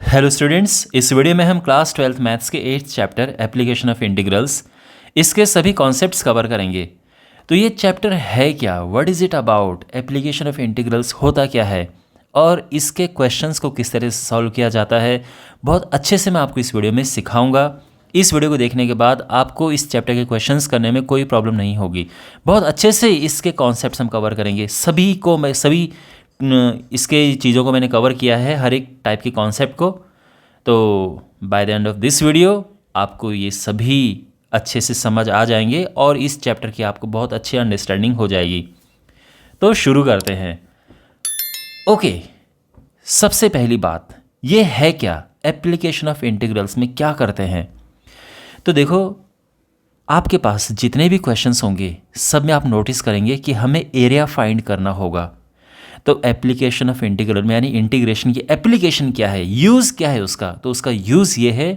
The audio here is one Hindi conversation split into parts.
हेलो स्टूडेंट्स, इस वीडियो में हम क्लास 12th मैथ्स के 8th chapter application of integrals इसके सभी कॉन्सेप्ट्स कवर करेंगे। तो ये चैप्टर है क्या, what is it about, application of integrals होता क्या है और इसके क्वेश्चंस को किस तरह से सॉल्व किया जाता है, बहुत अच्छे से मैं आपको इस वीडियो में सिखाऊंगा। इस वीडियो को देखने के बाद आपको इस चैप्टर के क्वेश्चंस करने में कोई प्रॉब्लम नहीं होगी। बहुत अच्छे से इसके कॉन्सेप्ट्स हम कवर करेंगे। इसके चीज़ों को मैंने कवर किया है, हर एक टाइप के कॉन्सेप्ट को। तो by the end of this video आपको ये सभी अच्छे से समझ आ जाएंगे और इस चैप्टर की आपको बहुत अच्छी अंडरस्टैंडिंग हो जाएगी। तो शुरू करते हैं। ओके, सबसे पहली बात ये है क्या, एप्लीकेशन ऑफ इंटीग्रल्स में क्या करते हैं। तो देखो, आपके पास जितने भी क्वेश्चंस होंगे सब में आप नोटिस करेंगे कि हमें एरिया फाइंड करना होगा। तो एप्लीकेशन ऑफ इंटीग्रल में यानी इंटीग्रेशन की एप्लीकेशन क्या है, यूज़ क्या है उसका, तो उसका यूज़ ये है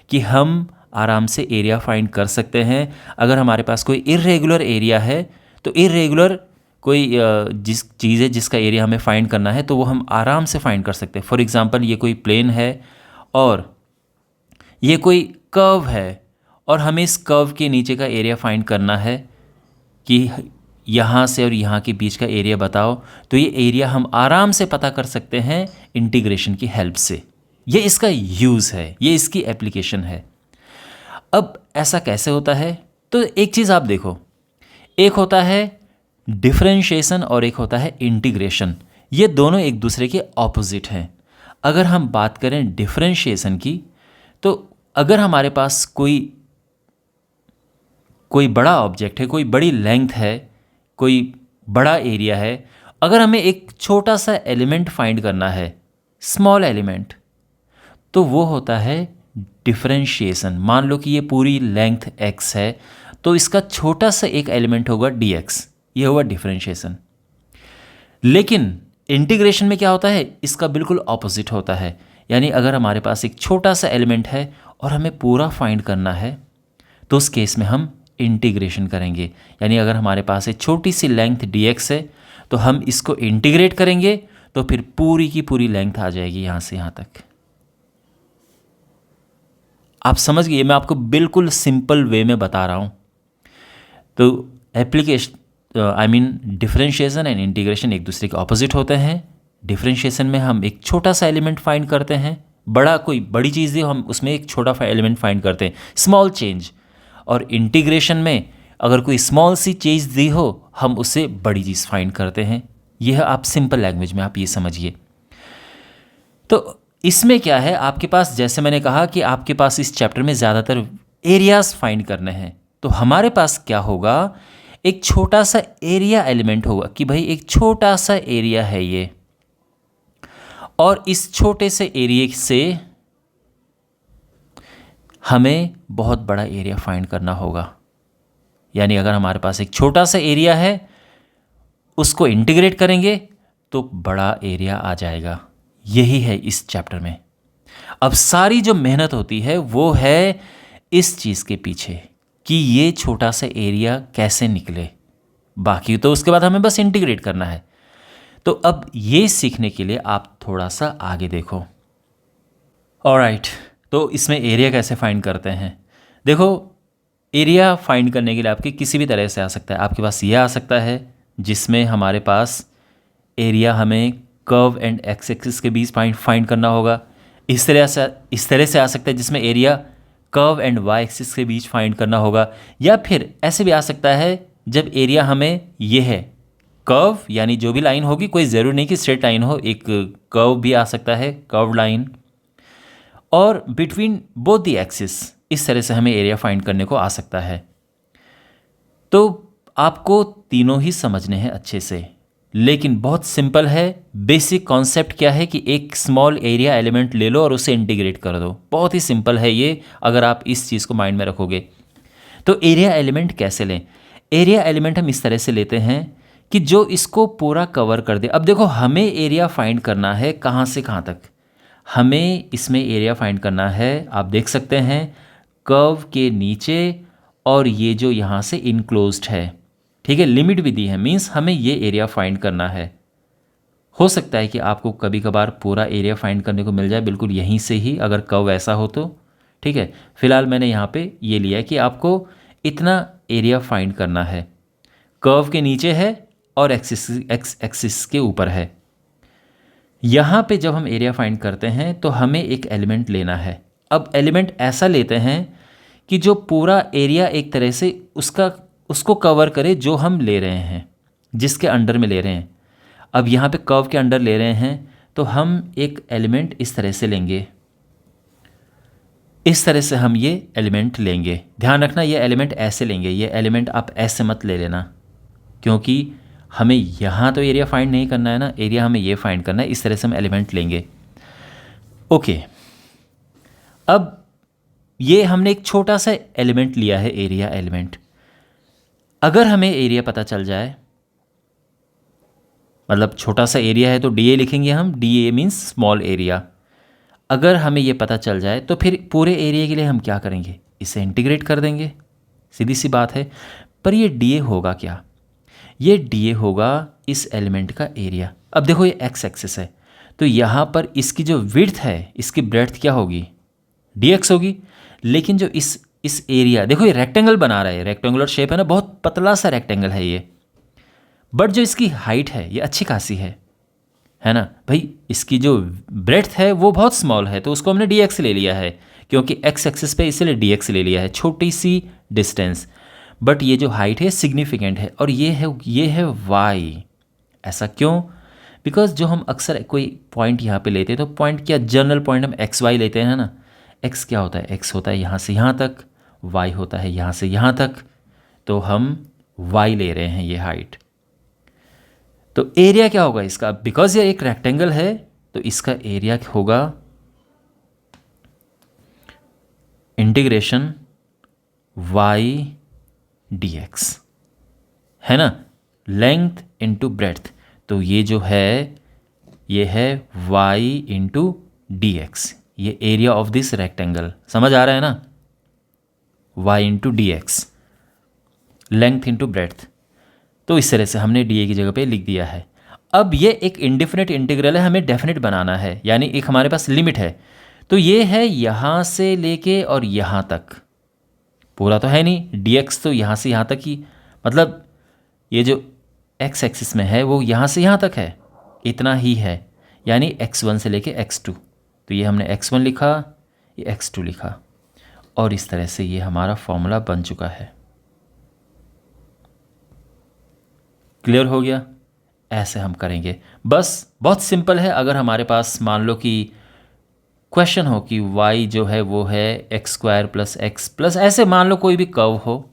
कि हम आराम से एरिया फाइंड कर सकते हैं। अगर हमारे पास कोई इर्रेगुलर एरिया है तो इर्रेगुलर कोई जिस चीज़ है जिसका एरिया हमें फाइंड करना है तो वो हम आराम से फाइंड कर सकते हैं। फॉर एग्जांपल, ये कोई प्लेन है और ये कोई कर्व है और हमें इस कर्व के नीचे का एरिया फाइंड करना है कि यहाँ से और यहाँ के बीच का एरिया बताओ, तो ये एरिया हम आराम से पता कर सकते हैं इंटीग्रेशन की हेल्प से। ये इसका यूज़ है, ये इसकी एप्लीकेशन है। अब ऐसा कैसे होता है, तो एक चीज़ आप देखो, एक होता है डिफरेंशिएशन और एक होता है इंटीग्रेशन। ये दोनों एक दूसरे के ऑपोजिट हैं। अगर हम बात करें डिफरेंशिएशन की, तो अगर हमारे पास कोई बड़ा ऑब्जेक्ट है, कोई बड़ी लेंथ है, कोई बड़ा एरिया है, अगर हमें एक छोटा सा एलिमेंट फाइंड करना है, स्मॉल एलिमेंट, तो वो होता है डिफरेंशिएशन। मान लो कि ये पूरी लेंथ x है तो इसका छोटा सा एक एलिमेंट होगा dx, ये होगा डिफरेंशिएशन। लेकिन इंटीग्रेशन में क्या होता है, इसका बिल्कुल ऑपोजिट होता है। यानी अगर हमारे पास एक छोटा सा एलिमेंट है और हमें पूरा फाइंड करना है तो उस केस में हम इंटीग्रेशन करेंगे। यानी अगर हमारे पास एक छोटी सी लेंथ dx है तो हम इसको इंटीग्रेट करेंगे तो फिर पूरी की पूरी लेंथ आ जाएगी यहाँ से यहाँ तक। आप समझ गए, मैं आपको बिल्कुल सिंपल वे में बता रहा हूँ। तो डिफरेंशिएशन एंड इंटीग्रेशन एक दूसरे के ऑपोजिट होते हैं। डिफरेंशिएशन में हम एक छोटा सा एलिमेंट फाइंड करते हैं, कोई बड़ी चीज़ दी हम उसमें एक छोटा एलिमेंट फाइंड करते हैं, स्मॉल चेंज। और इंटीग्रेशन में अगर कोई स्मॉल सी चीज़ दी हो हम उससे बड़ी चीज़ फाइंड करते हैं। यह आप सिंपल लैंग्वेज में आप ये समझिए। तो इसमें क्या है, आपके पास, जैसे मैंने कहा कि आपके पास इस चैप्टर में ज़्यादातर एरियाज फाइंड करने हैं, तो हमारे पास क्या होगा, एक छोटा सा एरिया एलिमेंट होगा कि भाई एक छोटा सा एरिया है ये, और इस छोटे से एरिया से हमें बहुत बड़ा एरिया फाइंड करना होगा। यानी अगर हमारे पास एक छोटा सा एरिया है उसको इंटीग्रेट करेंगे तो बड़ा एरिया आ जाएगा। यही है इस चैप्टर में। अब सारी जो मेहनत होती है वो है इस चीज़ के पीछे कि ये छोटा सा एरिया कैसे निकले, बाकी तो उसके बाद हमें बस इंटीग्रेट करना है। तो अब ये सीखने के लिए आप थोड़ा सा आगे देखो। ऑलराइट, तो इसमें एरिया कैसे फाइंड करते हैं। देखो, एरिया फाइंड करने के लिए आपके किसी भी तरह से आ सकता है। आपके पास ये आ सकता है जिसमें हमारे पास एरिया हमें कर्व एंड एक्स एक्सिस के बीच फाइंड करना होगा। इस तरह से आ सकता है जिसमें area curve and Y axis के बीच फाइंड करना होगा। या फिर ऐसे भी आ सकता है जब एरिया हमें ये है कर्व, यानी जो भी लाइन होगी, कोई ज़रूरी नहीं कि स्ट्रेट लाइन हो, एक कर्व भी आ सकता है, कर्व लाइन, और बिटवीन बोथ द एक्सिस, इस तरह से हमें एरिया फाइंड करने को आ सकता है। तो आपको तीनों ही समझने हैं अच्छे से, लेकिन बहुत सिंपल है। बेसिक कॉन्सेप्ट क्या है कि एक स्मॉल एरिया एलिमेंट ले लो और उसे इंटीग्रेट कर दो। बहुत ही सिंपल है ये, अगर आप इस चीज़ को माइंड में रखोगे। तो एरिया एलिमेंट कैसे लें, एरिया एलिमेंट हम इस तरह से लेते हैं कि जो इसको पूरा कवर कर दे। अब देखो, हमें एरिया फाइंड करना है कहाँ से कहाँ तक, हमें इसमें एरिया फाइंड करना है, आप देख सकते हैं, कर्व के नीचे और ये जो यहाँ से इनक्लोज्ड है, ठीक है, लिमिट भी दी है, मीन्स हमें ये एरिया फाइंड करना है। हो सकता है कि आपको कभी कभार पूरा एरिया फाइंड करने को मिल जाए बिल्कुल यहीं से ही, अगर कर्व ऐसा हो तो। ठीक है, फिलहाल मैंने यहाँ पे ये लिया है कि आपको इतना एरिया फाइंड करना है, कर्व के नीचे है और एक्सिस के ऊपर है। यहाँ पे जब हम एरिया फाइंड करते हैं तो हमें एक एलिमेंट लेना है। अब एलिमेंट ऐसा लेते हैं कि जो पूरा एरिया एक तरह से उसको कवर करे जो हम ले रहे हैं, जिसके अंडर में ले रहे हैं। अब यहाँ पे कर्व के अंडर ले रहे हैं तो हम एक एलिमेंट इस तरह से लेंगे, इस तरह से हम ये एलिमेंट लेंगे। ध्यान रखना ये एलिमेंट ऐसे लेंगे, ये एलिमेंट आप ऐसे मत ले लेना, क्योंकि हमें यहाँ तो एरिया फाइंड नहीं करना है ना, एरिया हमें ये फाइंड करना है। इस तरह से हम एलिमेंट लेंगे। ओके, अब ये हमने एक छोटा सा एलिमेंट लिया है, एरिया एलिमेंट। अगर हमें एरिया पता चल जाए, मतलब छोटा सा एरिया है तो डी ए लिखेंगे हम, D A means small area. अगर हमें ये पता चल जाए तो फिर पूरे एरिया के लिए हम क्या करेंगे, इसे इंटीग्रेट कर देंगे, सीधी सी बात है। पर ये डी ए होगा क्या, ये डी ए होगा इस एलिमेंट का एरिया। अब देखो ये एक्स एक्सिस है तो यहाँ पर इसकी जो विड्थ है, इसकी ब्रेड्थ क्या होगी, डी एक्स होगी। लेकिन जो इस एरिया, देखो ये रेक्टेंगल बना रहा है, रेक्टेंगुलर शेप है ना, बहुत पतला सा रेक्टेंगल है ये। बट जो इसकी हाइट है ये अच्छी खासी है ना भाई। इसकी जो ब्रेड्थ है वो बहुत स्मॉल है तो उसको हमने डी एक्स ले लिया है, क्योंकि एक्स एक्सिस पे इसीलिए डी एक्स ले लिया है, छोटी सी डिस्टेंस। बट ये जो हाइट है सिग्निफिकेंट है, और ये है वाई। ऐसा क्यों? बिकॉज जो हम अक्सर कोई पॉइंट यहाँ पे लेते हैं तो पॉइंट क्या, जनरल पॉइंट हम एक्स वाई लेते हैं ना। एक्स क्या होता है, एक्स होता है यहाँ से यहाँ तक, वाई होता है यहाँ से यहाँ तक, तो हम वाई ले रहे हैं ये हाइट। तो एरिया क्या होगा इसका, बिकॉज ये एक रेक्टेंगल है तो इसका एरिया होगा इंटीग्रेशन वाई डी एक्स, है ना, लेंथ इंटू ब्रेड्थ। तो ये जो है ये है वाई इंटू डी एक्स, ये एरिया ऑफ दिस रेक्टेंगल, समझ आ रहा है ना, Y into D X, length into breadth. तो इस तरह से हमने डी ए की जगह पे लिख दिया है। अब ये एक इंडिफिनिट इंटीग्रल है, हमें डेफिनेट बनाना है, यानी एक हमारे पास लिमिट है। तो ये है यहाँ से लेके और यहाँ तक, पूरा तो है नहीं, डी एक्स तो यहाँ से यहाँ तक ही, मतलब ये जो एक्स एक्सिस में है वो यहाँ से यहाँ तक है, इतना ही है, यानी x1 से लेके x2। तो ये हमने x1 लिखा, ये x2 लिखा, और इस तरह से ये हमारा फॉर्मूला बन चुका है। क्लियर हो गया? ऐसे हम करेंगे, बस बहुत सिंपल है। अगर हमारे पास मान लो कि क्वेश्चन हो कि y जो है वो है x square plus x plus, ऐसे मान लो कोई भी कर्व हो,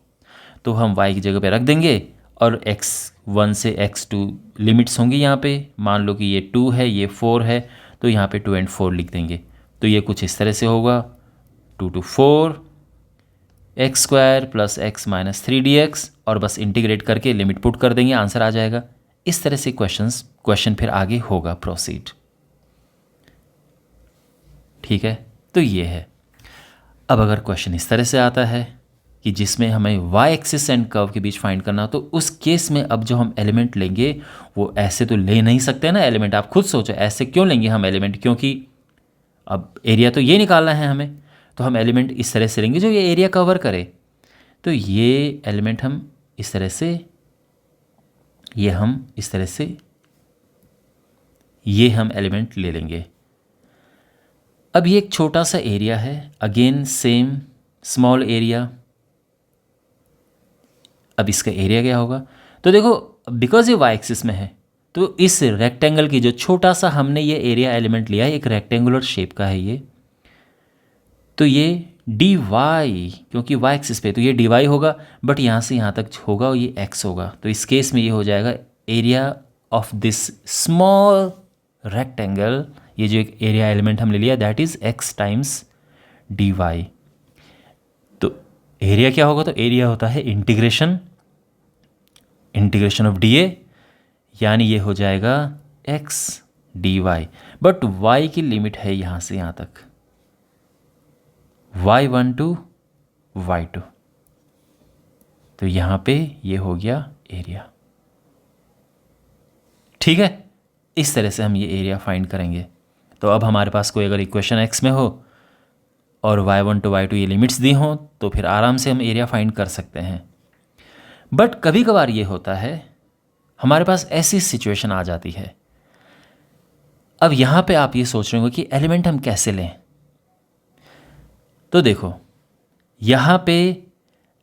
तो हम y की जगह पे रख देंगे, और x1 से x2 लिमिट्स होंगी यहाँ पे। मान लो कि ये 2 है, ये 4 है, तो यहाँ पे 2 और 4 लिख देंगे। तो ये कुछ इस तरह से होगा, 2 to 4 x square plus x minus 3dx, और बस इंटीग्रेट करके लिमिट पुट कर देंगे, आंसर आ जाएगा। इस तरह से क्वेश्चन फिर आगे होगा, प्रोसीड। ठीक है, तो ये है। अब अगर क्वेश्चन इस तरह से आता है कि जिसमें हमें वाई एक्सिस एंड कर्व के बीच फाइंड करना, तो उस केस में अब जो हम एलिमेंट लेंगे वो ऐसे तो ले नहीं सकते ना एलिमेंट। आप खुद सोचो ऐसे क्यों लेंगे हम एलिमेंट, क्योंकि अब एरिया तो ये निकालना है हमें, तो हम एलिमेंट इस तरह से लेंगे जो ये एरिया कवर करे। तो ये एलिमेंट हम इस तरह से, ये हम इस तरह से, ये हम एलिमेंट ले लेंगे। अब ये एक छोटा सा एरिया है, अगेन सेम स्मॉल एरिया। अब इसका एरिया क्या होगा, तो देखो बिकॉज ये वाई एक्सिस में है तो इस रेक्टेंगल की जो छोटा सा हमने ये एरिया एलिमेंट लिया है, एक रेक्टेंगुलर शेप का है ये, तो ये डी वाई, क्योंकि वाई एक्सिस पे तो ये डी वाई होगा, बट यहाँ से यहाँ तक होगा और ये एक्स होगा। तो इस केस में ये हो जाएगा area of this small rectangle, ये जो एक एरिया एलिमेंट हमने लिया that is X times D Y. तो एरिया क्या होगा, तो एरिया होता है इंटीग्रेशन ऑफ डी ए, यानी ये हो जाएगा X D Y, but Y की लिमिट है यहाँ से यहाँ तक, y1 to y2। तो यहाँ पे ये हो गया एरिया। ठीक है, इस तरह से हम ये एरिया फाइंड करेंगे। तो अब हमारे पास कोई अगर इक्वेशन एक्स में हो और y1 to y2 ये लिमिट्स दी हों तो फिर आराम से हम एरिया फाइंड कर सकते हैं। बट कभी कभार ये होता है, हमारे पास ऐसी सिचुएशन आ जाती है। अब यहाँ पे आप ये सोच रहे हो कि एलिमेंट हम कैसे लें। तो देखो, यहाँ पे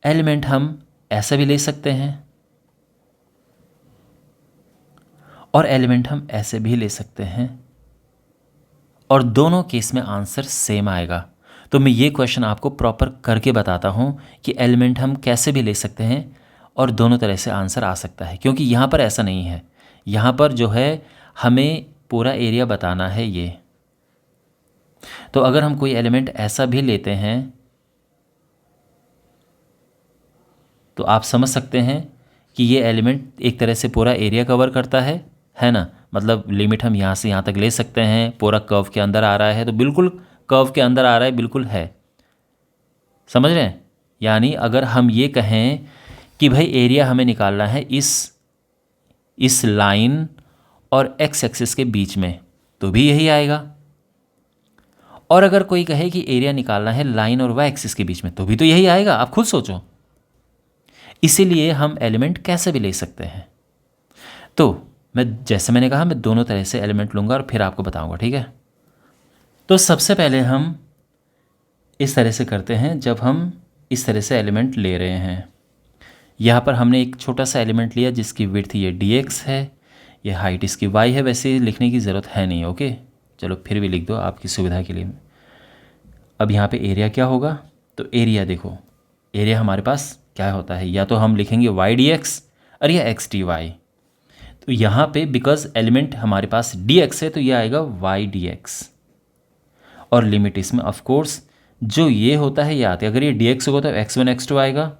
एलिमेंट हम ऐसा भी ले सकते हैं और एलिमेंट हम ऐसे भी ले सकते हैं, और दोनों केस में आंसर सेम आएगा। तो मैं ये क्वेश्चन आपको प्रॉपर करके बताता हूँ कि एलिमेंट हम कैसे भी ले सकते हैं और दोनों तरह से आंसर आ सकता है, क्योंकि यहाँ पर ऐसा नहीं है। यहाँ पर जो है हमें पूरा एरिया बताना है ये। तो अगर हम कोई एलिमेंट ऐसा भी लेते हैं तो आप समझ सकते हैं कि ये एलिमेंट एक तरह से पूरा एरिया कवर करता है ना। मतलब लिमिट हम यहाँ से यहाँ तक ले सकते हैं, पूरा कर्व के अंदर आ रहा है तो बिल्कुल कर्व के अंदर आ रहा है, बिल्कुल है। समझ रहे हैं? यानी अगर हम ये कहें कि भाई एरिया हमें निकालना है इस लाइन और एक्स एक्सिस के बीच में, तो भी यही आएगा। और अगर कोई कहे कि एरिया निकालना है लाइन और वाई एक्सिस के बीच में, तो भी तो यही आएगा। आप खुद सोचो। इसीलिए हम एलिमेंट कैसे भी ले सकते हैं। तो जैसे मैंने कहा, मैं दोनों तरह से एलिमेंट लूँगा और फिर आपको बताऊँगा, ठीक है। तो सबसे पहले हम इस तरह से करते हैं, जब हम इस तरह से एलिमेंट ले रहे हैं। यहाँ पर हमने एक छोटा सा एलिमेंट लिया जिसकी विड्थ ये dx है, ये हाइट इसकी y है। वैसे लिखने की ज़रूरत है नहीं, ओके, चलो फिर भी लिख दो आपकी सुविधा के लिए। अब यहाँ पे एरिया क्या होगा, तो एरिया देखो, एरिया हमारे पास क्या होता है, या तो हम लिखेंगे y dx और या x dy। तो यहाँ पे बिकॉज एलिमेंट हमारे पास dx है तो ये आएगा y dx, और लिमिट इसमें ऑफ कोर्स जो ये होता है ये आती है। अगर ये dx होगा तो x1 x2 आएगा,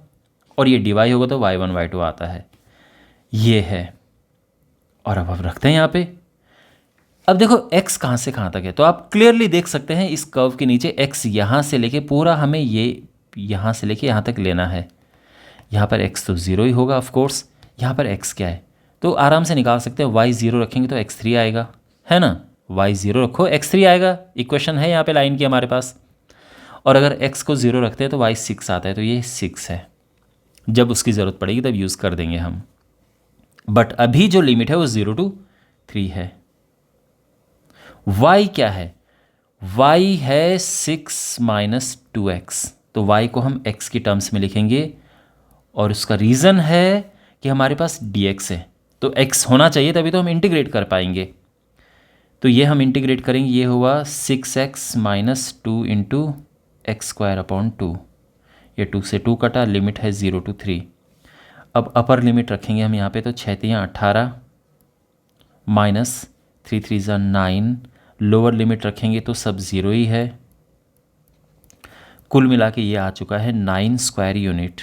और ये dy होगा तो y1 y2 आता है, ये है। और अब रखते हैं यहाँ पे। अब देखो x कहाँ से कहाँ तक है, तो आप क्लियरली देख सकते हैं इस कर्व के नीचे x यहाँ से लेके पूरा हमें ये यहाँ से लेके यहाँ तक लेना है। यहाँ पर x तो 0 ही होगा ऑफ कोर्स। यहाँ पर x क्या है, तो आराम से निकाल सकते हैं। y 0 रखेंगे तो x3 आएगा, है ना। y 0 रखो x3 आएगा, इक्वेशन है यहाँ पे लाइन की हमारे पास। और अगर x को 0 रखते हैं तो y 6 आता है, तो ये 6 है। जब उसकी ज़रूरत पड़ेगी तब यूज़ कर देंगे हम। बट अभी जो लिमिट है वो 0 to 3 है। y क्या है, y है 6 माइनस 2x, तो y को हम x की टर्म्स में लिखेंगे, और उसका रीज़न है कि हमारे पास dx है, तो x होना चाहिए तभी तो हम इंटीग्रेट कर पाएंगे। तो ये हम इंटीग्रेट करेंगे, ये हुआ 6x minus 2 into x square upon 2। ये 2 से 2 कटा, लिमिट है 0 to 3। अब अपर लिमिट रखेंगे हम यहाँ पे, तो 6 3 18 माइनस 3 3 9। लोअर लिमिट रखेंगे तो सब 0 ही है। कुल मिला के ये आ चुका है 9 स्क्वायर यूनिट।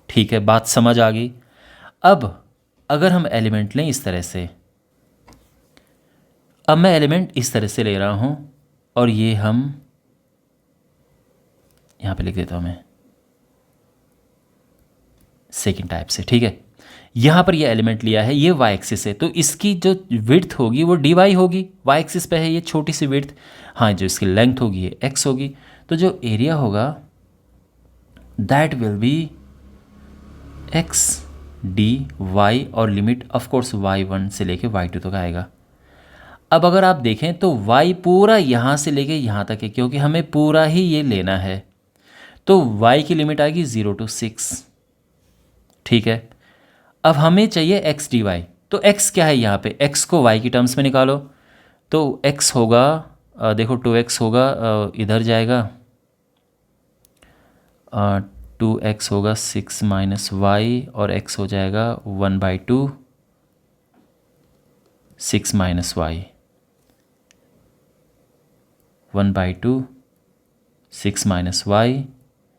ठीक है, बात समझ आ गई। अब अगर हम एलिमेंट लें इस तरह से, अब मैं एलिमेंट इस तरह से ले रहा हूँ, और ये हम यहाँ पे लिख देता हूँ मैं सेकंड टाइप से, ठीक है। यहाँ पर ये एलिमेंट लिया है, ये y एक्सिस है, तो इसकी जो विड्थ होगी वो dy होगी। y एक्सिस पे है ये छोटी सी विड्थ, हाँ, जो इसकी लेंथ होगी ये x होगी। तो जो एरिया होगा that will be x dy, और लिमिट ऑफ कोर्स y1 से लेके y2 तक आएगा। अब अगर आप देखें तो y पूरा यहाँ से लेके यहाँ तक है, क्योंकि हमें पूरा ही ये लेना है। तो y की लिमिट आएगी 0 to 6, ठीक है। अब हमें चाहिए x dy, तो x क्या है यहाँ पे, x को y की टर्म्स में निकालो, तो x होगा देखो 2x होगा, इधर जाएगा 2x होगा 6 माइनस y, और x हो जाएगा 1/2 6 minus y, 1/2 6 minus y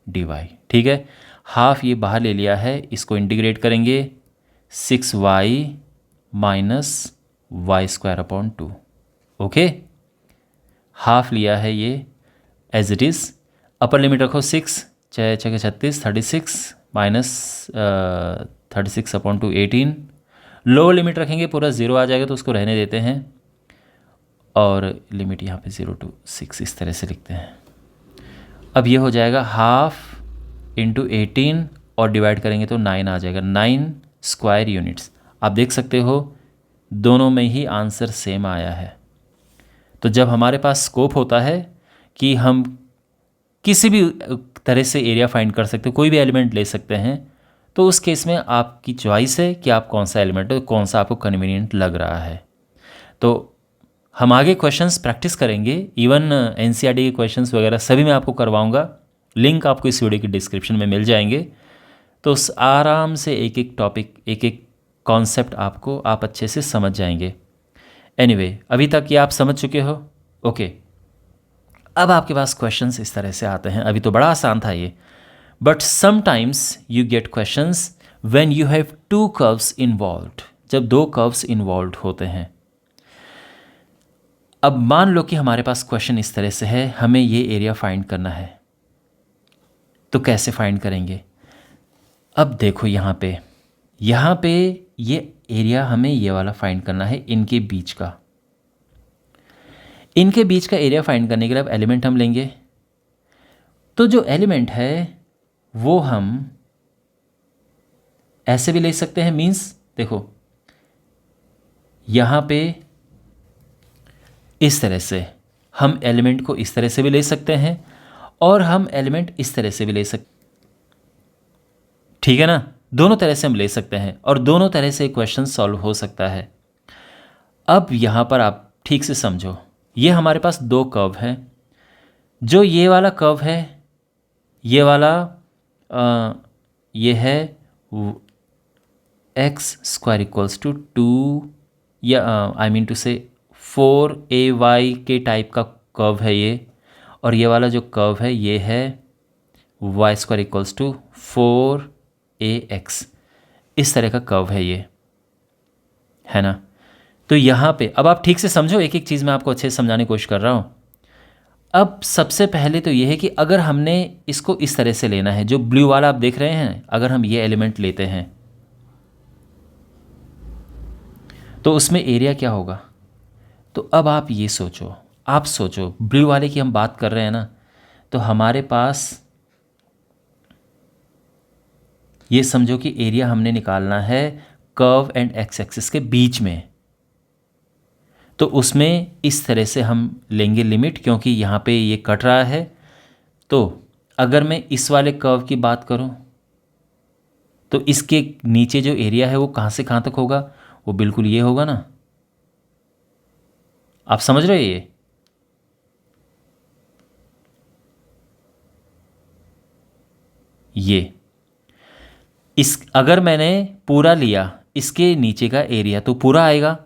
dy, ठीक है। हाफ ये बाहर ले लिया है, इसको इंटीग्रेट करेंगे 6y minus Y square upon 2, okay. Half लिया है ये as it is. Upper limit रखो 6, 6 6 36 36 माइनस 36 अपॉन 2 18, लोअर लिमिट रखेंगे पूरा 0 आ जाएगा, तो उसको रहने देते हैं और लिमिट यहाँ पे 0 to 6 इस तरह से लिखते हैं। अब ये हो जाएगा 1/2 इंटू 18 और डिवाइड करेंगे तो 9 आ जाएगा, 9 स्क्वायर यूनिट्स। आप देख सकते हो दोनों में ही आंसर सेम आया है। तो जब हमारे पास स्कोप होता है कि हम किसी भी तरह से एरिया फाइंड कर सकते हो, कोई भी एलिमेंट ले सकते हैं, तो उस केस में आपकी चॉइस है कि आप कौन सा एलिमेंट है, कौन सा आपको कन्वीनियंट लग रहा है। तो हम आगे क्वेश्चंस प्रैक्टिस करेंगे, इवन एनसीईआरटी के क्वेश्चंस वगैरह सभी मैं आपको करवाऊंगा। लिंक आपको इस वीडियो की डिस्क्रिप्शन में मिल जाएंगे। तो आराम से एक एक टॉपिक, एक एक कॉन्सेप्ट आप अच्छे से समझ जाएंगे। एनीवे, अभी तक ये आप समझ चुके हो। ओके, अब आपके पास क्वेश्चंस इस तरह से आते हैं। अभी तो बड़ा आसान था ये, but sometimes you get questions when you have 2 curves involved, जब 2 कर्व्स इन्वॉल्व्ड होते हैं। अब मान लो कि हमारे पास क्वेश्चन इस तरह से है, हमें ये एरिया फाइंड करना है, तो कैसे फाइंड करेंगे? अब देखो यहाँ पे ये एरिया हमें ये वाला फाइंड करना है, इनके बीच का एरिया फाइंड करने के लिए अब एलिमेंट हम लेंगे। तो जो एलिमेंट है वो हम ऐसे भी ले सकते हैं, मीन्स देखो यहाँ पे इस तरह से हम एलिमेंट को इस तरह से भी ले सकते हैं और हम एलिमेंट इस तरह से भी ले सकते, ठीक है ना? दोनों तरह से हम ले सकते हैं और दोनों तरह से क्वेश्चन सॉल्व हो सकता है। अब यहाँ पर आप ठीक से समझो, ये हमारे पास 2 कर्व हैं। जो ये वाला कर्व है, ये वाला ये है x स्क्वायर इक्वल्स टू 2, या आई मीन टू से 4ay के टाइप का कर्व है ये, और ये वाला जो कर्व है ये है y square equals to 4ax, इस तरह का कर्व है ये, है ना? तो यहाँ पे अब आप ठीक से समझो, एक एक चीज़ मैं आपको अच्छे से समझाने की कोशिश कर रहा हूँ। अब सबसे पहले तो ये है कि अगर हमने इसको इस तरह से लेना है, जो ब्लू वाला आप देख रहे हैं, अगर हम ये एलिमेंट लेते हैं तो उसमें एरिया क्या होगा? तो अब आप ये सोचो, आप सोचो ब्लू वाले की हम बात कर रहे हैं ना, तो हमारे पास ये समझो कि एरिया हमने निकालना है कर्व एंड एक्स एक्सिस के बीच में। तो उसमें इस तरह से हम लेंगे लिमिट, क्योंकि यहाँ पे ये कट रहा है। तो अगर मैं इस वाले कर्व की बात करूँ तो इसके नीचे जो एरिया है वो कहाँ से कहाँ तक होगा? वो बिल्कुल ये होगा ना। आप समझ रहे हो? ये अगर मैंने पूरा लिया, इसके नीचे का एरिया तो पूरा आएगा,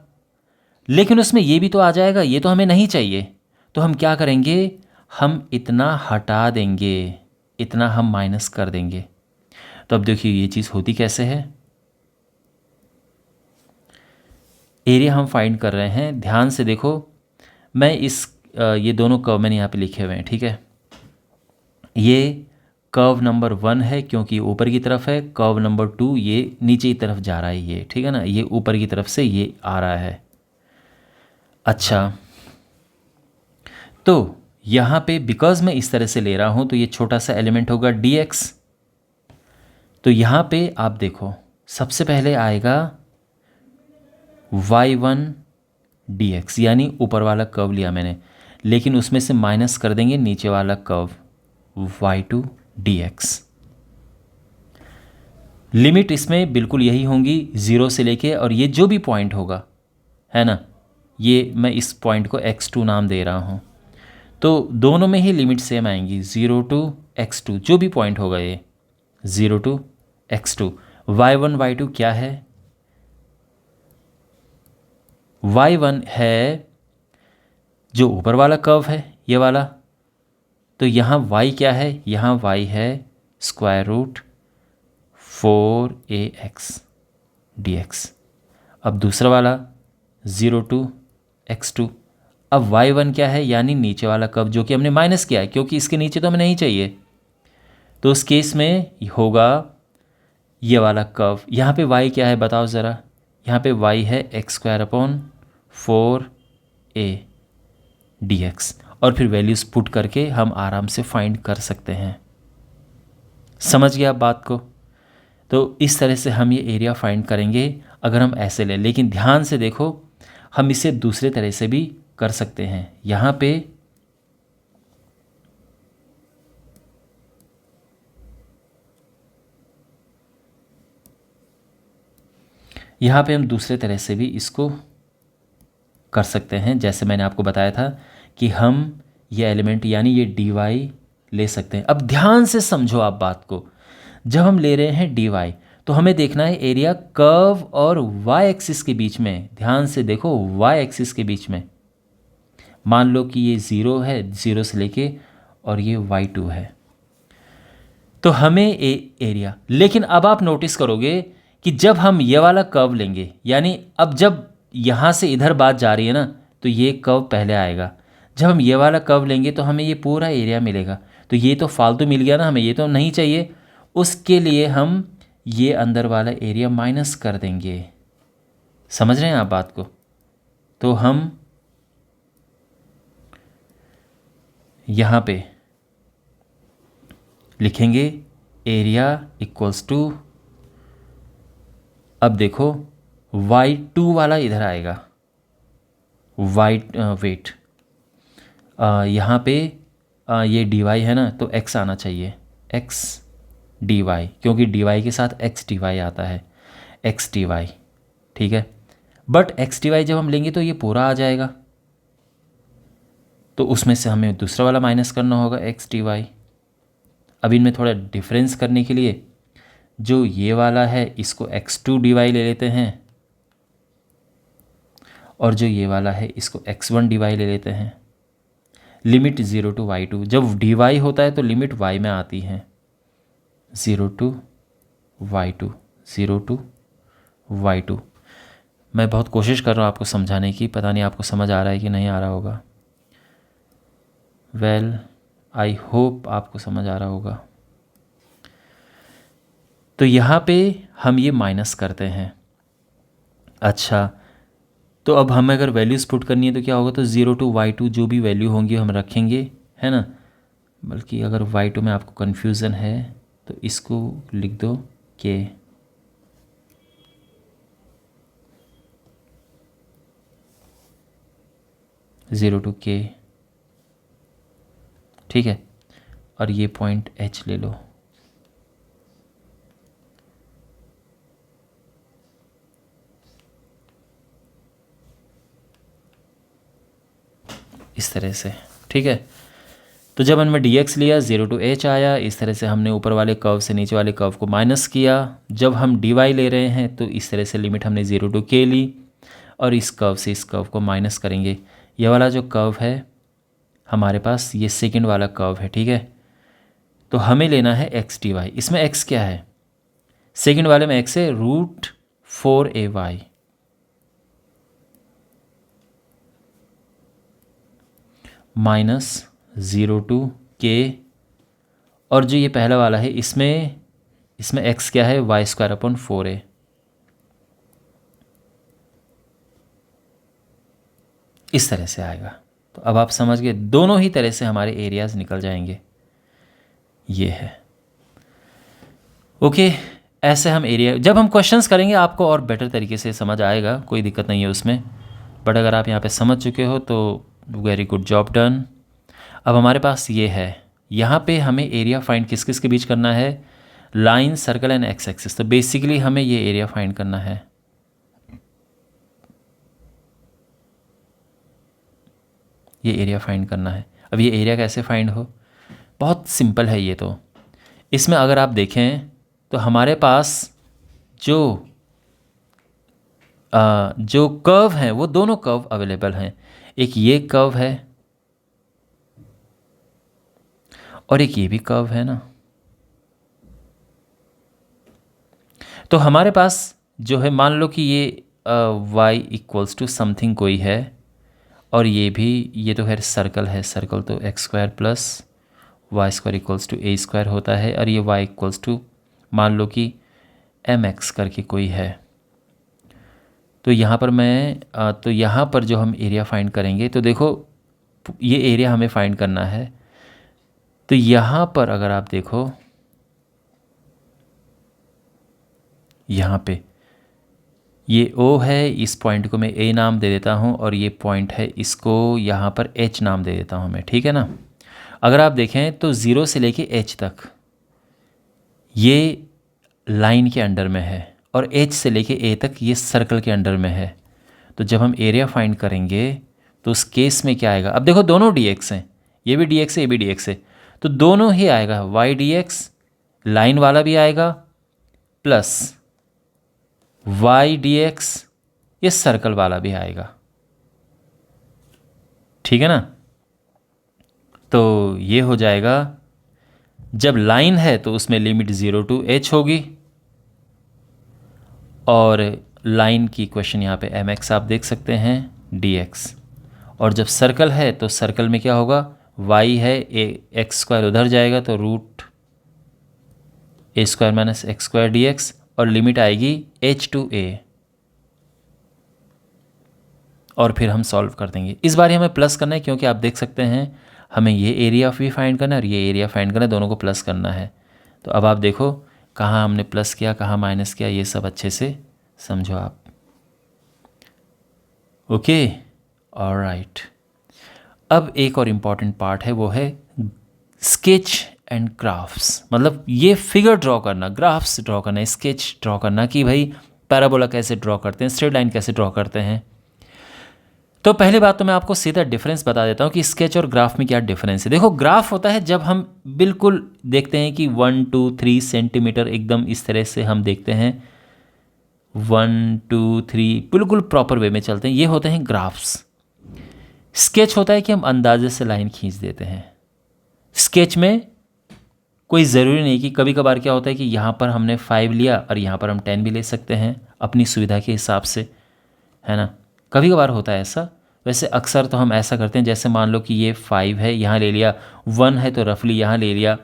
लेकिन उसमें ये भी तो आ जाएगा, ये तो हमें नहीं चाहिए। तो हम क्या करेंगे? हम इतना हटा देंगे, इतना हम माइनस कर देंगे। तो अब देखिए ये चीज़ होती कैसे है। एरिया हम फाइंड कर रहे हैं, ध्यान से देखो। मैं ये दोनों कर्व मैंने यहाँ पे लिखे हुए हैं, ठीक है? ये कर्व नंबर 1 है क्योंकि ऊपर की तरफ है, कर्व नंबर 2 ये नीचे की तरफ जा रहा है, ये ठीक है ना? ये ऊपर की तरफ से ये आ रहा है। अच्छा, तो यहाँ पे बिकॉज मैं इस तरह से ले रहा हूँ तो ये छोटा सा एलिमेंट होगा dx। तो यहाँ पे आप देखो सबसे पहले आएगा y1 dx, यानी ऊपर वाला कर्व लिया मैंने, लेकिन उसमें से माइनस कर देंगे नीचे वाला कर्व y2 dx। लिमिट इसमें बिल्कुल यही होंगी 0 से लेके, और ये जो भी पॉइंट होगा, है ना, ये मैं इस पॉइंट को x2 नाम दे रहा हूँ। तो दोनों में ही लिमिट सेम आएंगी, 0 to x2, जो भी पॉइंट होगा ये 0 to x2। y1 y2 क्या है? y1 है जो ऊपर वाला कर्व है, ये वाला। तो यहाँ y क्या है? यहाँ y है स्क्वायर रूट 4ax dx। अब दूसरा वाला 0 to x2। अब y1 क्या है? यानी नीचे वाला कर्व, जो कि हमने माइनस किया है क्योंकि इसके नीचे तो हमें नहीं चाहिए। तो उस केस में होगा ये वाला कर्व। यहाँ पे y क्या है बताओ ज़रा? यहाँ पे y है x² / 4a dx, और फिर वैल्यूज़ पुट करके हम आराम से फाइंड कर सकते हैं। समझ गया आप बात को? तो इस तरह से हम ये एरिया फाइंड करेंगे अगर हम ऐसे लें। लेकिन ध्यान से देखो, हम इसे दूसरे तरह से भी कर सकते हैं। यहाँ पे हम दूसरे तरह से भी इसको कर सकते हैं। जैसे मैंने आपको बताया था कि हम ये एलिमेंट यानी ये dy ले सकते हैं। अब ध्यान से समझो आप बात को। जब हम ले रहे हैं dy तो हमें देखना है एरिया कर्व और y एक्सिस के बीच में। ध्यान से देखो, y एक्सिस के बीच में मान लो कि ये 0 है, 0 से लेके, और ये y2 है। तो हमें एरिया, लेकिन अब आप नोटिस करोगे कि जब हम ये वाला कर्व लेंगे, यानी अब जब यहाँ से इधर बात जा रही है ना, तो ये कर्व पहले आएगा। जब हम ये वाला कर्व लेंगे तो हमें ये पूरा एरिया मिलेगा। तो ये तो फालतू मिल गया ना, हमें ये तो नहीं चाहिए। उसके लिए हम ये अंदर वाला एरिया माइनस कर देंगे। समझ रहे हैं आप बात को? तो हम यहाँ पे लिखेंगे एरिया इक्वल्स टू, अब देखो y2 वाला इधर आएगा, वेट यहाँ पे ये dy है ना, तो x आना चाहिए, x dy, क्योंकि dy के साथ x dy आता है, x dy, ठीक है। बट x dy जब हम लेंगे तो ये पूरा आ जाएगा, तो उसमें से हमें दूसरा वाला माइनस करना होगा, x dy। अब इनमें थोड़ा डिफरेंस करने के लिए जो ये वाला है इसको x2 dy ले लेते हैं, और जो ये वाला है इसको x1 dy ले लेते हैं। लिमिट 0 to y2, जब dy होता है तो लिमिट y में आती है, 0 to y2, 0 to y2। मैं बहुत कोशिश कर रहा हूँ आपको समझाने की, पता नहीं आपको समझ आ रहा है कि नहीं आ रहा होगा। वेल, आई होप आपको समझ आ रहा होगा। तो यहाँ पे हम ये माइनस करते हैं। अच्छा, तो अब हमें अगर वैल्यूज़ पुट करनी है तो क्या होगा, तो 0 to y2 जो भी वैल्यू होंगी हम रखेंगे, है ना। बल्कि अगर y2 में आपको कन्फ्यूज़न है तो इसको लिख दो k, ज़ीरो टू k, ठीक है। और ये पॉइंट h ले लो। इस तरह से, ठीक है। तो जब हमने dx लिया 0 to h आया, इस तरह से हमने ऊपर वाले कर्व से नीचे वाले कर्व को माइनस किया। जब हम dy ले रहे हैं तो इस तरह से लिमिट हमने 0 to k ली, और इस कर्व से इस कर्व को माइनस करेंगे। यह वाला जो कर्व है हमारे पास, ये सेकंड वाला कर्व है, ठीक है। तो हमें लेना है x dy। इसमें x क्या है, सेकंड वाले में x है √4ay, माइनस 0 to k, और जो ये पहला वाला है इसमें x क्या है, y²/4a। इस तरह से आएगा। तो अब आप समझ गए, दोनों ही तरह से हमारे एरियाज निकल जाएंगे। ये है, ओके। ऐसे हम एरिया, जब हम क्वेश्चंस करेंगे आपको और बेटर तरीके से समझ आएगा, कोई दिक्कत नहीं है उसमें। बट अगर आप यहाँ पे समझ चुके हो तो वेरी गुड जॉब डन। अब हमारे पास ये है, यहाँ पे हमें एरिया फाइंड किस किस के बीच करना है, line, circle and X axis. तो बेसिकली हमें ये एरिया फाइंड करना है। ये एरिया फाइंड करना है। अब ये एरिया कैसे फाइंड हो, बहुत सिंपल है ये तो। इसमें अगर आप देखें तो हमारे पास जो कर्व हैं वो दोनों कर्व अवेलेबल हैं। एक ये कर्व है और एक ये भी कर्व है ना। तो हमारे पास जो है, मान लो कि ये y इक्वल्स टू समथिंग कोई है, और ये तो है सर्कल है, सर्कल तो x² + y² equals to a² होता है, और ये y इक्वल्स टू मान लो कि mx करके कोई है। तो यहाँ पर तो यहाँ पर जो हम एरिया फाइंड करेंगे, तो देखो ये एरिया हमें फाइंड करना है। तो यहाँ पर अगर आप देखो, यहाँ पे ये O है, इस पॉइंट को मैं A नाम दे देता हूँ, और ये पॉइंट है, इसको यहाँ पर H नाम दे देता हूँ मैं, ठीक है ना। अगर आप देखें तो 0 से लेके H तक ये लाइन के अंडर में है, और H से लेके A तक ये सर्कल के अंडर में है। तो जब हम एरिया फाइंड करेंगे तो उस केस में क्या आएगा, अब देखो दोनों dx हैं, ये भी dx है, ये भी dx है, तो दोनों ही आएगा, y dx लाइन वाला भी आएगा, प्लस y dx ये सर्कल वाला भी आएगा, ठीक है ना। तो ये हो जाएगा, जब लाइन है तो उसमें लिमिट 0 to h होगी, और लाइन की इक्वेशन यहाँ पे mx आप देख सकते हैं dx, और जब सर्कल है तो सर्कल में क्या होगा, y है, एक्स स्क्वायर उधर जाएगा तो root A square minus X square D X, और लिमिट आएगी h to a, और फिर हम सॉल्व कर देंगे। इस बार हमें प्लस करना है, क्योंकि आप देख सकते हैं हमें ये एरिया भी फाइंड करना है और ये एरिया फाइंड करना है, दोनों को प्लस करना है। तो अब आप देखो कहाँ हमने प्लस किया, कहाँ माइनस किया, ये सब अच्छे से समझो आप। Okay, alright. अब एक और इम्पॉर्टेंट पार्ट है, वो है स्केच एंड ग्राफ्स, मतलब ये फिगर ड्रॉ करना, ग्राफ्स ड्रॉ करना, स्केच ड्रॉ करना कि भाई पैराबोला कैसे ड्रॉ करते हैं, स्ट्रेट लाइन कैसे ड्रॉ करते हैं। तो पहली बात तो मैं आपको सीधा डिफरेंस बता देता हूँ कि स्केच और ग्राफ में क्या डिफरेंस है। देखो, ग्राफ होता है जब हम बिल्कुल देखते हैं कि 1 2 3 सेंटीमीटर एकदम इस तरह से हम देखते हैं, 1 2 3 बिल्कुल प्रॉपर वे में चलते हैं, ये होते हैं ग्राफ्स। स्केच होता है कि हम अंदाजे से लाइन खींच देते हैं। स्केच में कोई ज़रूरी नहीं कि कभी कभार क्या होता है कि यहाँ पर हमने 5 लिया और यहाँ पर हम 10 भी ले सकते हैं अपनी सुविधा के हिसाब से, है ना। कभी कभार होता है ऐसा, वैसे अक्सर तो हम ऐसा करते हैं, जैसे मान लो कि ये 5 है, यहाँ ले लिया, 1 है तो रफली यहाँ ले लिया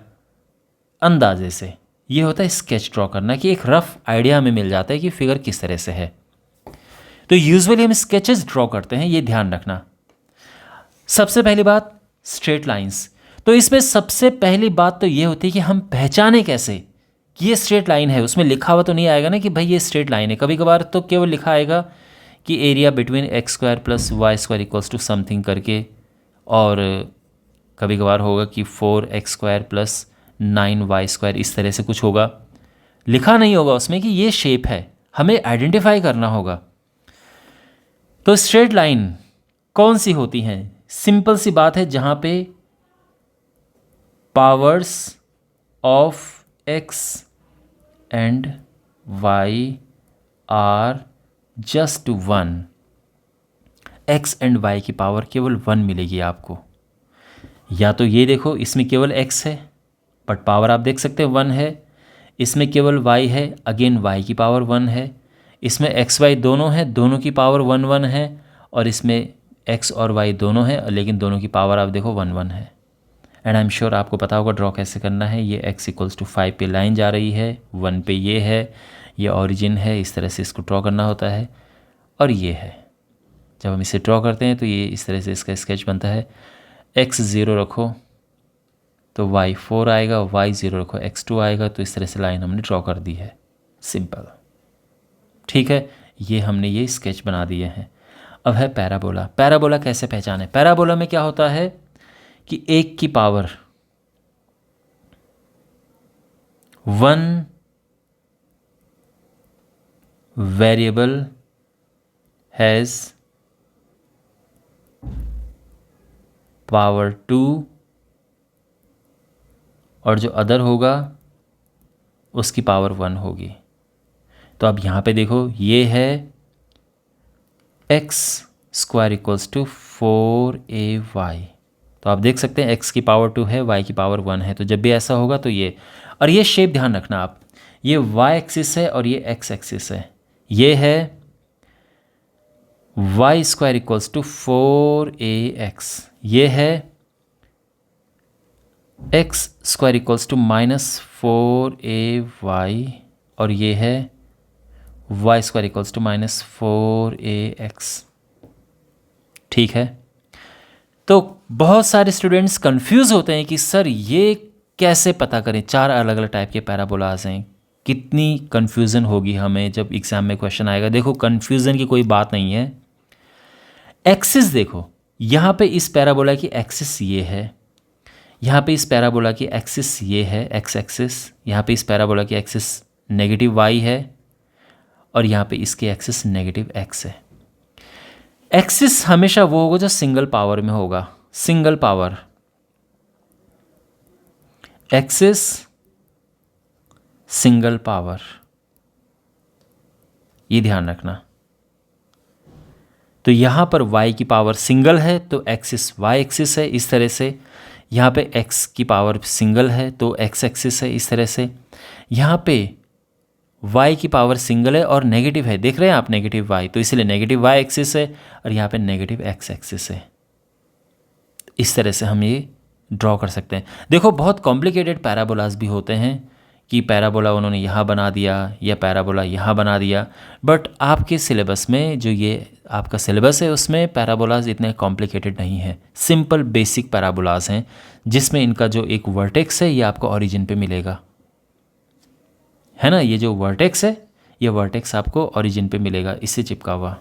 अंदाजे से। ये होता है स्केच ड्रॉ करना, कि एक रफ आइडिया हमें मिल जाता है कि फिगर किस तरह से है। तो यूजुअली हम स्केचेस ड्रॉ करते हैं, ये ध्यान रखना। सबसे पहली बात स्ट्रेट लाइंस। तो इसमें सबसे पहली बात तो ये होती है कि हम पहचाने कैसे कि ये स्ट्रेट लाइन है। उसमें लिखा हुआ तो नहीं आएगा ना कि भाई ये स्ट्रेट लाइन है, कभी कभार तो केवल लिखा आएगा कि area between X square plus Y square equals to something करके, और कभी कभार होगा कि 4x square plus 9y square, इस तरह से कुछ होगा, लिखा नहीं होगा उसमें कि ये शेप है, हमें आइडेंटिफाई करना होगा। तो स्ट्रेट लाइन कौन सी होती हैं? सिंपल सी बात है, जहाँ पे powers of x and y are just 1, x and y की पावर केवल 1 मिलेगी आपको। या तो ये देखो, इसमें केवल x है बट पावर आप देख सकते हैं 1 है, इसमें केवल y है, अगेन y की पावर 1 है, इसमें x y दोनों हैं, दोनों की पावर 1 1 है, और इसमें x और y दोनों हैं लेकिन दोनों की पावर आप देखो 1 1 है। एंड आई एम श्योर आपको पता होगा ड्रॉ कैसे करना है। ये x इक्वल्स टू 5 पे लाइन जा रही है, 1 पे ये है, ये ऑरिजिन है, इस तरह से इसको ड्रॉ करना होता है, और ये है। जब हम इसे ड्रॉ करते हैं तो ये इस तरह से इसका स्केच बनता है। x 0 रखो तो y 4 आएगा, y 0 रखो x 2 आएगा, तो इस तरह से लाइन हमने ड्रॉ कर दी है, सिंपल। ठीक है, ये हमने ये स्केच बना दिए हैं। अब है पैराबोला। पैराबोला कैसे पहचाने? पैराबोला में क्या होता है कि एक की पावर 1 वेरिएबल हैज़ पावर 2 और जो अदर होगा उसकी पावर 1 होगी। तो अब यहाँ पे देखो, ये है x square equals to 4ay, तो आप देख सकते हैं x की पावर 2 है, y की पावर 1 है। तो जब भी ऐसा होगा तो ये, और ये शेप ध्यान रखना आप, ये y एक्सिस है और ये x एक्सिस है। ये है y square equals to 4ax, ये है x square equals to -4ay, और ये है Y square equals to -4ax। ठीक है, तो बहुत सारे स्टूडेंट्स कंफ्यूज होते हैं कि सर ये कैसे पता करें, 4 अलग अलग टाइप के पैराबोलाज हैं, कितनी कन्फ्यूज़न होगी हमें जब एग्ज़ाम में क्वेश्चन आएगा। देखो कन्फ्यूज़न की कोई बात नहीं है। एक्सिस देखो, यहाँ पे इस पैराबोला की एक्सिस ये है, यहाँ पे इस पैराबोला की एक्सिस ये है एक्स एक्सिस, यहाँ पे इस पैराबोला की एक्सिस नेगेटिव वाई है और यहाँ पे इसकी एक्सिस नेगेटिव एक्स है। एक्सिस हमेशा वो होगा जो सिंगल पावर में होगा, single power axis single power, ये ध्यान रखना। तो यहाँ पर y की पावर सिंगल है तो एक्सिस y एक्सिस है इस तरह से, यहाँ पे x की पावर सिंगल है तो x एक्सिस है इस तरह से, यहाँ पे y की पावर सिंगल है और नेगेटिव है, देख रहे हैं आप नेगेटिव y, तो इसलिए नेगेटिव y एक्सिस है और यहाँ पे नेगेटिव x एक्सिस है। इस तरह से हम ये ड्रॉ कर सकते हैं। देखो बहुत कॉम्प्लिकेटेड पैराबोलाज भी होते हैं कि पैराबोला उन्होंने यहाँ बना दिया या पैराबोला यहाँ बना दिया, बट आपके सिलेबस में जो ये आपका सिलेबस है उसमें पैराबोलाज इतने कॉम्प्लिकेटेड नहीं है, सिंपल बेसिक पैराबोलाज हैं जिसमें इनका जो एक वर्टेक्स है ये आपको ओरिजिन पे मिलेगा, है ना। ये जो वर्टेक्स है ये वर्टेक्स आपको ओरिजिन पे मिलेगा, इससे चिपका हुआ।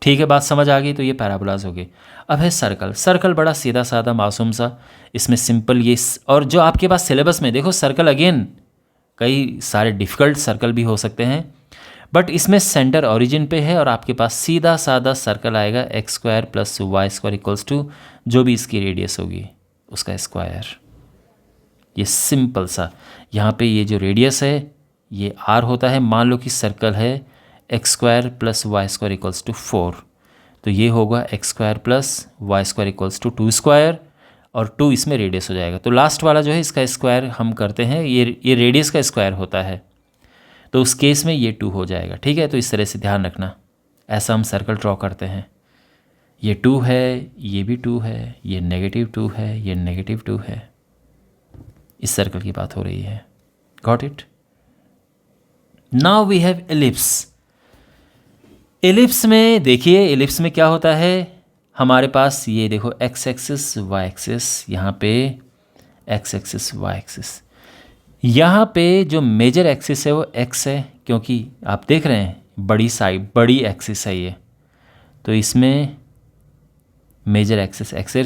ठीक है, बात समझ आ गई। तो ये पैराबोलाज हो गए। अब है सर्कल। सर्कल बड़ा सीधा साधा मासूम सा, इसमें सिंपल ये और जो आपके पास सिलेबस में देखो सर्कल अगेन कई सारे डिफ़िकल्ट सर्कल भी हो सकते हैं, बट इसमें सेंटर ओरिजिन पे है और आपके पास सीधा साधा सर्कल आएगा X square plus Y square equals to जो भी इसकी रेडियस होगी उसका स्क्वायर। ये सिंपल सा, यहाँ पे ये जो रेडियस है ये आर होता है। मान लो कि सर्कल है x square plus Y square equals to 4, तो ये होगा X square plus Y square equals to 2 square और 2 इसमें रेडियस हो जाएगा। तो लास्ट वाला जो है इसका स्क्वायर हम करते हैं, ये रेडियस का स्क्वायर होता है, तो उस केस में ये 2 हो जाएगा। ठीक है, तो इस तरह से ध्यान रखना, ऐसा हम सर्कल ड्रॉ करते हैं। ये 2 है, ये भी 2 है, ये नेगेटिव 2 है, ये नेगेटिव 2 है। इस सर्कल की बात हो रही है। Got it. Now we have ellipse. Ellipse में देखिए, एलिप्स में क्या होता है, हमारे पास ये देखो एक्स एक्सिस वाई एक्सिस, यहाँ पे एक्स एक्सिस वाई एक्सिस, यहाँ पे जो मेजर एक्सिस है वो एक्स है, क्योंकि आप देख रहे हैं बड़ी साइड बड़ी एक्सिस है ये, तो इसमें मेजर एक्सिस एक्स है,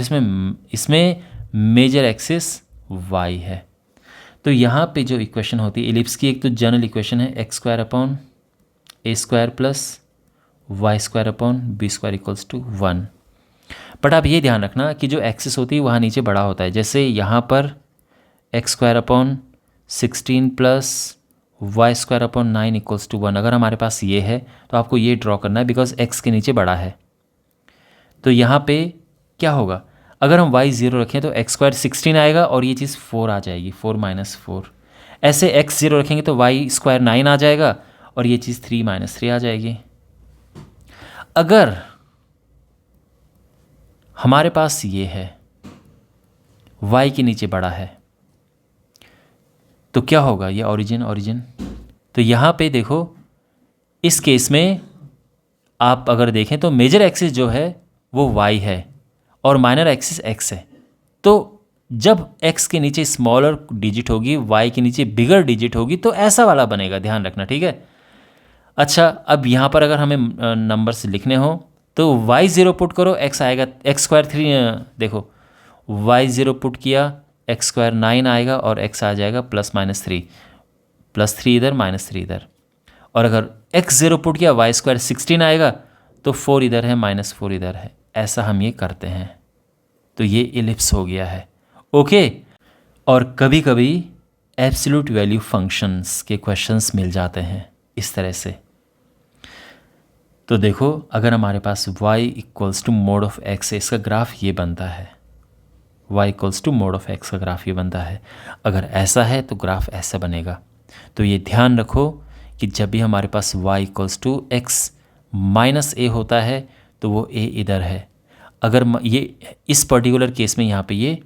इसमें मेजर एक्सिस वाई है। तो यहाँ पे जो इक्वेशन होती है एलिप्स की, एक तो जनरल इक्वेशन है x square upon a square plus Y square upon b square equals to 1। But आप ये ध्यान रखना कि जो एक्सिस होती है वहाँ नीचे बड़ा होता है, जैसे यहाँ पर x square upon 16 plus Y square upon 9 equals to 1। अगर हमारे पास ये है तो आपको ये ड्रॉ करना है बिकॉज एक्स के नीचे बड़ा है। तो यहाँ पे क्या होगा, अगर हम y 0 रखें तो एक्स स्क्वायर 16 आएगा और ये चीज़ 4 आ जाएगी, 4 माइनस 4। ऐसे x 0 रखेंगे तो y स्क्वायर 9 आ जाएगा और ये चीज़ 3 माइनस 3 आ जाएगी। अगर हमारे पास ये है y के नीचे बड़ा है तो क्या होगा, ये ओरिजिन। तो यहाँ पे देखो इस केस में आप अगर देखें तो मेजर एक्सिस जो है वो y है और माइनर एक्सिस x है। तो जब x के नीचे स्मॉलर डिजिट होगी, y के नीचे बिगर डिजिट होगी, तो ऐसा वाला बनेगा, ध्यान रखना। ठीक है, अच्छा अब यहाँ पर अगर हमें नंबर्स लिखने हो तो y 0 पुट करो, x आएगा एक्स स्क्वायर 3, देखो y 0 पुट किया एक्स स्क्वायर 9 आएगा और x आ जाएगा +-3, +3 इधर -3 इधर। और अगर x 0 पुट किया y स्क्वायर 16 आएगा तो 4 इधर है -4 इधर है। ऐसा हम ये करते हैं, तो ये एलिप्स हो गया है। ओके, और कभी कभी एब्सोल्यूट वैल्यू फंक्शंस के क्वेश्चंस मिल जाते हैं इस तरह से। तो देखो अगर हमारे पास y equals to mod of x है, इसका ग्राफ ये बनता है, y equals to mod of x का ग्राफ ये बनता है। अगर ऐसा है तो ग्राफ ऐसा बनेगा। तो ये ध्यान रखो कि जब भी हमारे पास y equals to x minus a होता है तो वो a इधर है। अगर ये इस पर्टिकुलर केस में यहाँ पे ये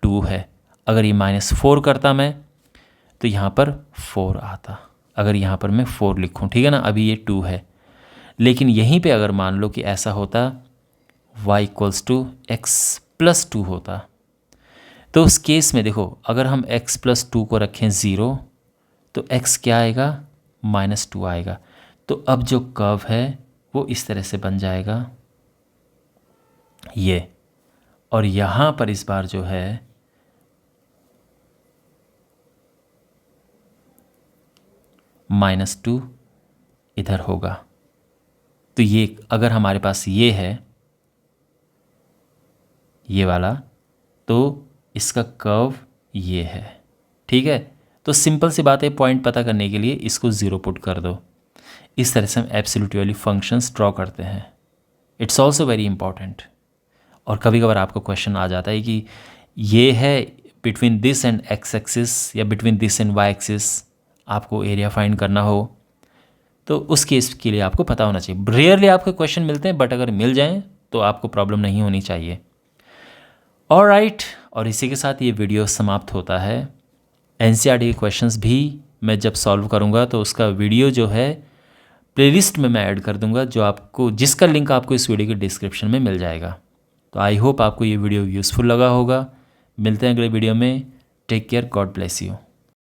2 है, अगर ये -4 करता मैं तो यहाँ पर 4 आता। अगर यहाँ पर मैं 4 लिखूँ, ठीक है ना, अभी ये 2 है, लेकिन यहीं पे अगर मान लो कि ऐसा होता y equals to x plus 2 होता, तो उस केस में देखो अगर हम x प्लस 2 को रखें 0 तो x क्या आएगा, -2 आएगा। तो अब जो कर्व है वो इस तरह से बन जाएगा ये, और यहाँ पर इस बार जो है -2 इधर होगा। तो ये अगर हमारे पास ये है ये वाला, तो इसका कर्व ये है, ठीक है। तो सिंपल सी बात है, पॉइंट पता करने के लिए इसको 0 पुट कर दो। इस तरह से हम एब्सोल्यूट वैल्यू फंक्शंस ड्रॉ करते हैं। It's also very important. और कभी कभार आपको क्वेश्चन आ जाता है कि ये है between this and X axis या between this and Y axis, आपको एरिया फाइंड करना हो, तो उस केस के लिए आपको पता होना चाहिए। रेयरली आपको क्वेश्चन मिलते हैं, बट अगर मिल जाएं तो आपको प्रॉब्लम नहीं होनी चाहिए। ऑलराइट, और इसी के साथ ये वीडियो समाप्त होता है। एनसीईआरटी के क्वेश्चंस भी मैं जब सॉल्व करूँगा तो उसका वीडियो जो है प्लेलिस्ट में मैं ऐड कर दूँगा, जो आपको, जिसका लिंक आपको इस वीडियो के डिस्क्रिप्शन में मिल जाएगा। तो आई होप आपको ये वीडियो यूज़फुल लगा होगा। मिलते हैं अगले वीडियो में। Take care, God bless you.